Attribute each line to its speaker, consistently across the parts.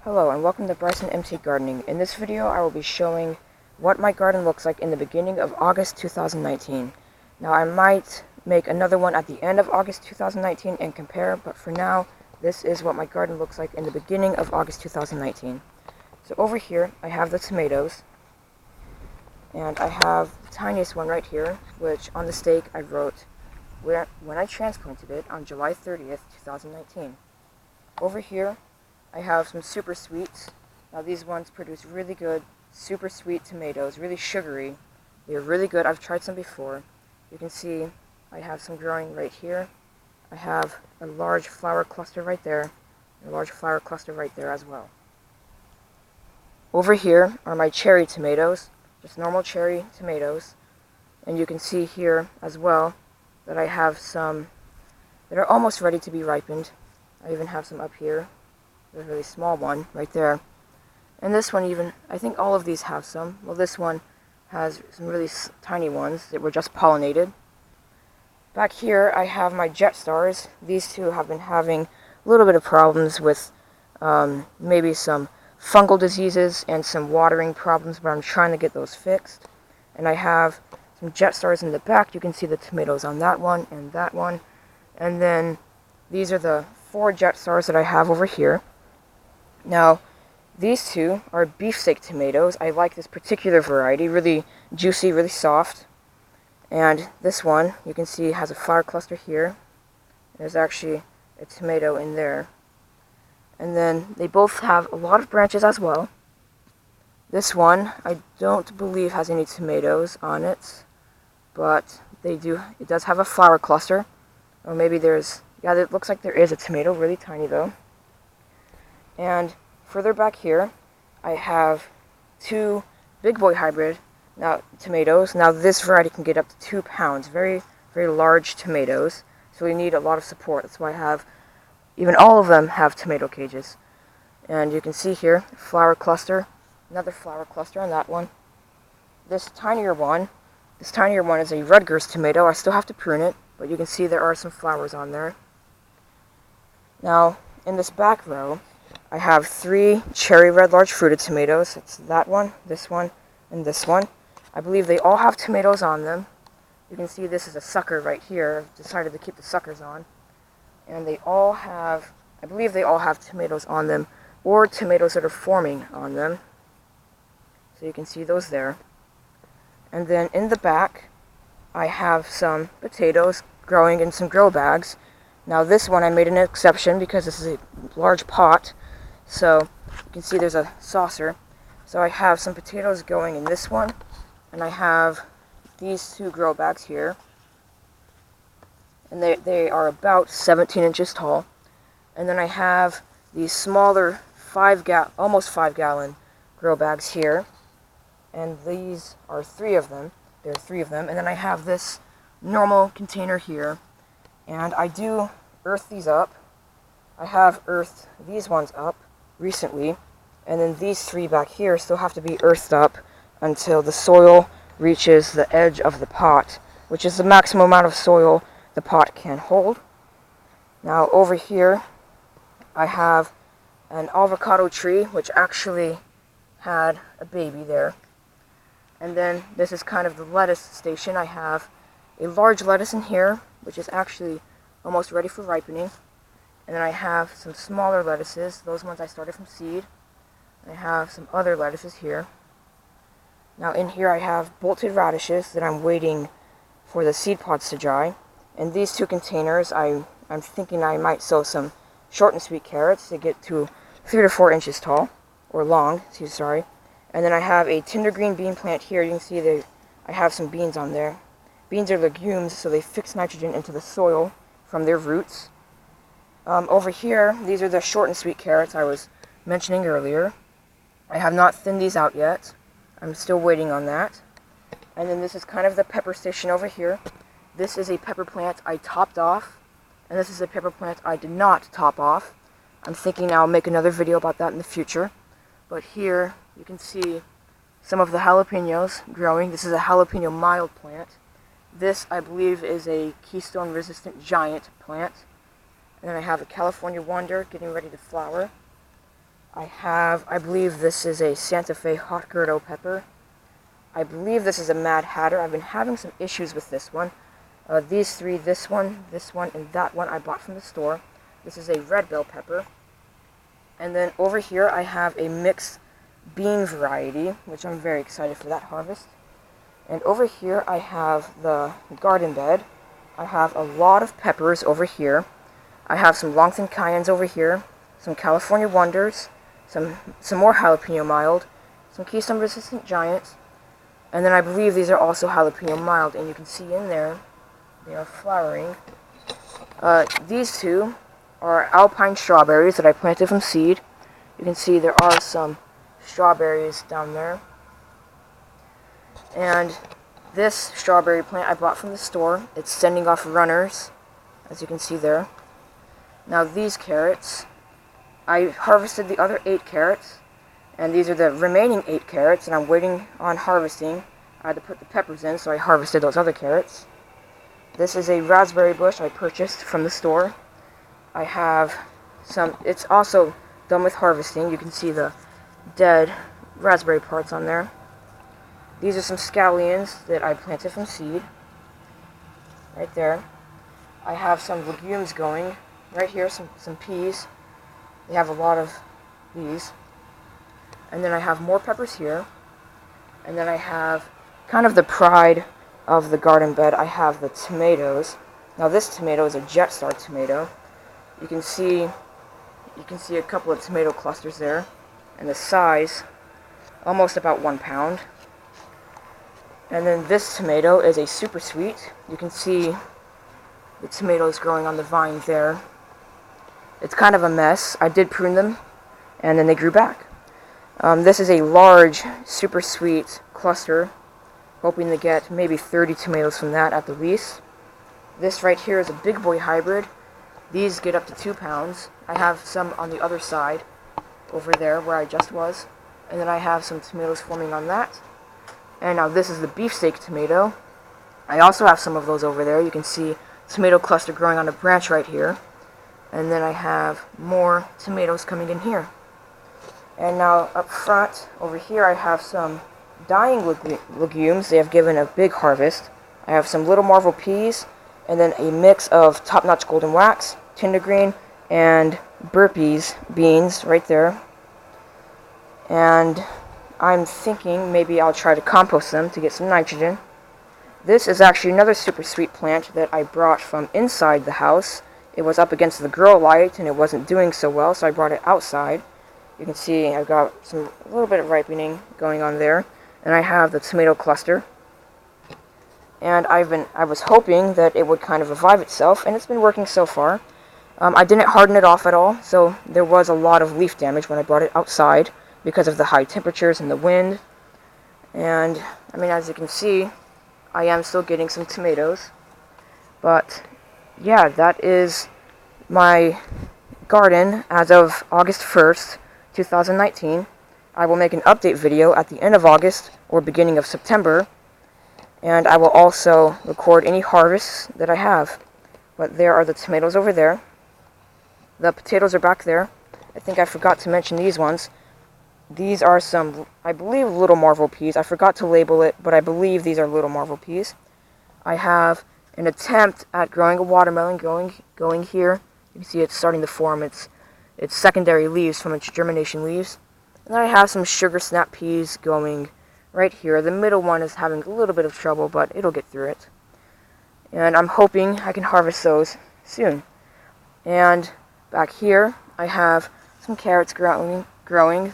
Speaker 1: Hello and welcome to Bryson MT Gardening. In this video I will be showing what my garden looks like in the beginning of August 2019. Now I might make another one at the end of August 2019 and compare, but for now this is what my garden looks like in the beginning of August 2019. So over here I have the tomatoes, and I have the tiniest one right here, which on the stake I wrote when I transplanted it on July 30th, 2019. Over here I have some super sweets. Now these ones produce really good super sweet tomatoes, really sugary. They're really good. I've tried some before. You can see I have some growing right here. I have a large flower cluster right there, and a large flower cluster right there as well. Over here are my cherry tomatoes, just normal cherry tomatoes. And you can see here as well that I have some that are almost ready to be ripened. I even have some up here. There's a really small one right there. And this one even, I think all of these have some. Well, this one has some really tiny ones that were just pollinated. Back here I have my jet stars. These two have been having a little bit of problems with maybe some fungal diseases and some watering problems, but I'm trying to get those fixed. And I have some jet stars in the back. You can see the tomatoes on that one and that one. And then these are the 4 jet stars that I have over here. Now, these two are beefsteak tomatoes. I like this particular variety, really juicy, really soft. And this one, you can see, has a flower cluster here. There's actually a tomato in there. And then they both have a lot of branches as well. This one, I don't believe has any tomatoes on it, but it does have a flower cluster. Or maybe there's, yeah, it looks like there is a tomato, really tiny though. And further back here, I have 2 big boy hybrid tomatoes. Now this variety can get up to 2 pounds, very, very large tomatoes. So we need a lot of support. That's why I have, even all of them have tomato cages. And you can see here, flower cluster, another flower cluster on that one. This tinier one is a Rutgers tomato. I still have to prune it, but you can see there are some flowers on there. Now, in this back row, I have 3 cherry red large fruited tomatoes. It's that one, and this one. I believe they all have tomatoes on them. You can see this is a sucker right here. I've decided to keep the suckers on. And they all have, I believe they all have tomatoes on them, or tomatoes that are forming on them. So you can see those there. And then in the back, I have some potatoes growing in some grow bags. Now this one I made an exception because this is a large pot. So you can see there's a saucer. So I have some potatoes going in this one, and I have these 2 grow bags here. And they are about 17 inches tall. And then I have these smaller almost 5 gallon grow bags here. And these are 3 of them. There are 3 of them. And then I have this normal container here. And I do earth these up. I have earthed these ones up recently, and then these 3 back here still have to be earthed up until the soil reaches the edge of the pot, which is the maximum amount of soil the pot can hold. Now over here I have an avocado tree which actually had a baby there. And then this is kind of the lettuce station. I have a large lettuce in here which is actually almost ready for ripening. And then I have some smaller lettuces. Those ones I started from seed. I have some other lettuces here. Now in here I have bolted radishes that I'm waiting for the seed pods to dry. In these 2 containers, I'm thinking I might sow some short and sweet carrots to get to 3 to 4 inches tall, or long, sorry. And then I have a tender green bean plant here. You can see I have some beans on there. Beans are legumes, so they fix nitrogen into the soil from their roots. Over here, these are the short and sweet carrots I was mentioning earlier. I have not thinned these out yet. I'm still waiting on that. And then this is kind of the pepper station over here. This is a pepper plant I topped off, and this is a pepper plant I did not top off. I'm thinking I'll make another video about that in the future. But here you can see some of the jalapenos growing. This is a jalapeno mild plant. This, I believe, is a keystone resistant giant plant. And then I have a California Wonder getting ready to flower. I believe this is a Santa Fe hot Gerdo pepper. I believe this is a Mad Hatter. I've been having some issues with this one. These three, this one, and that one I bought from the store. This is a red bell pepper. And then over here I have a mixed bean variety, which I'm very excited for that harvest. And over here I have the garden bed. I have a lot of peppers over here. I have some Longton Cayennes over here, some California Wonders, some more jalapeno mild, some Keystone Resistant Giants, and then I believe these are also jalapeno mild, and you can see in there they are flowering. These two are alpine strawberries that I planted from seed. You can see there are some strawberries down there. And this strawberry plant I bought from the store. It's sending off runners, as you can see there. Now these carrots, I harvested the other 8 carrots, and these are the remaining 8 carrots, and I'm waiting on harvesting. I had to put the peppers in, so I harvested those other carrots. This is a raspberry bush I purchased from the store. I have some, it's also done with harvesting. You can see the dead raspberry parts on there. These are some scallions that I planted from seed. Right there. I have some legumes going. Right here, some peas. They have a lot of these. And then I have more peppers here. And then I have kind of the pride of the garden bed. I have the tomatoes. Now this tomato is a Jetstar tomato. You can see a couple of tomato clusters there. And the size, almost about 1 pound. And then this tomato is a super sweet. You can see the tomatoes growing on the vine there. It's kind of a mess. I did prune them, and then they grew back. This is a large, super sweet cluster. Hoping to get maybe 30 tomatoes from that at the least. This right here is a big boy hybrid. These get up to 2 pounds. I have some on the other side, over there where I just was. And then I have some tomatoes forming on that. And now this is the beefsteak tomato. I also have some of those over there. You can see tomato cluster growing on a branch right here. And then I have more tomatoes coming in here. And now up front, over here, I have some dying legumes. They have given a big harvest. I have some Little Marvel peas, and then a mix of Top Notch Golden Wax, Tender Green, and Burpees beans right there. And I'm thinking maybe I'll try to compost them to get some nitrogen. This is actually another super sweet plant that I brought from inside the house. It was up against the grow light and it wasn't doing so well, so I brought it outside. You can see I've got a little bit of ripening going on there. And I have the tomato cluster. And I was hoping that it would kind of revive itself, and it's been working so far. I didn't harden it off at all, so there was a lot of leaf damage when I brought it outside because of the high temperatures and the wind. And, I mean, as you can see, I am still getting some tomatoes. But, yeah, that is my garden as of August 1st, 2019. I will make an update video at the end of August or beginning of September. And I will also record any harvests that I have. But there are the tomatoes over there. The potatoes are back there. I think I forgot to mention these ones. These are some, I believe, Little Marvel peas. I forgot to label it, but I believe these are Little Marvel peas. I have an attempt at growing a watermelon going here. You can see it's starting to form its secondary leaves from its germination leaves. And then I have some sugar snap peas going right here. The middle one is having a little bit of trouble, but it'll get through it. And I'm hoping I can harvest those soon. And back here, I have some carrots growing.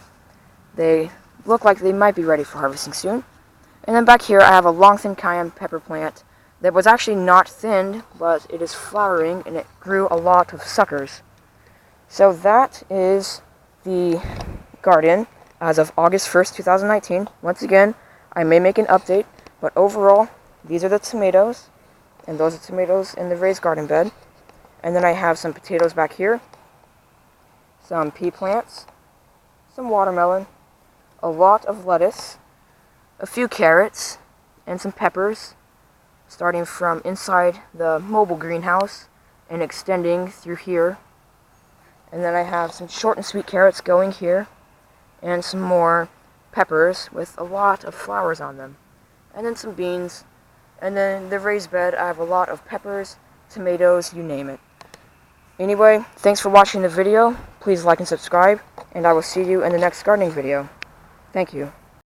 Speaker 1: They look like they might be ready for harvesting soon. And then back here, I have a Longton Cayenne pepper plant that was actually not thinned, but it is flowering, and it grew a lot of suckers. So that is the garden as of August 1st, 2019. Once again, I may make an update, but overall, these are the tomatoes, and those are tomatoes in the raised garden bed. And then I have some potatoes back here, some pea plants, some watermelon, a lot of lettuce, a few carrots, and some peppers, starting from inside the mobile greenhouse and extending through here. And then I have some short and sweet carrots going here, and some more peppers with a lot of flowers on them. And then some beans. And then the raised bed, I have a lot of peppers, tomatoes, you name it. Anyway, thanks for watching the video. Please like and subscribe, and I will see you in the next gardening video. Thank you.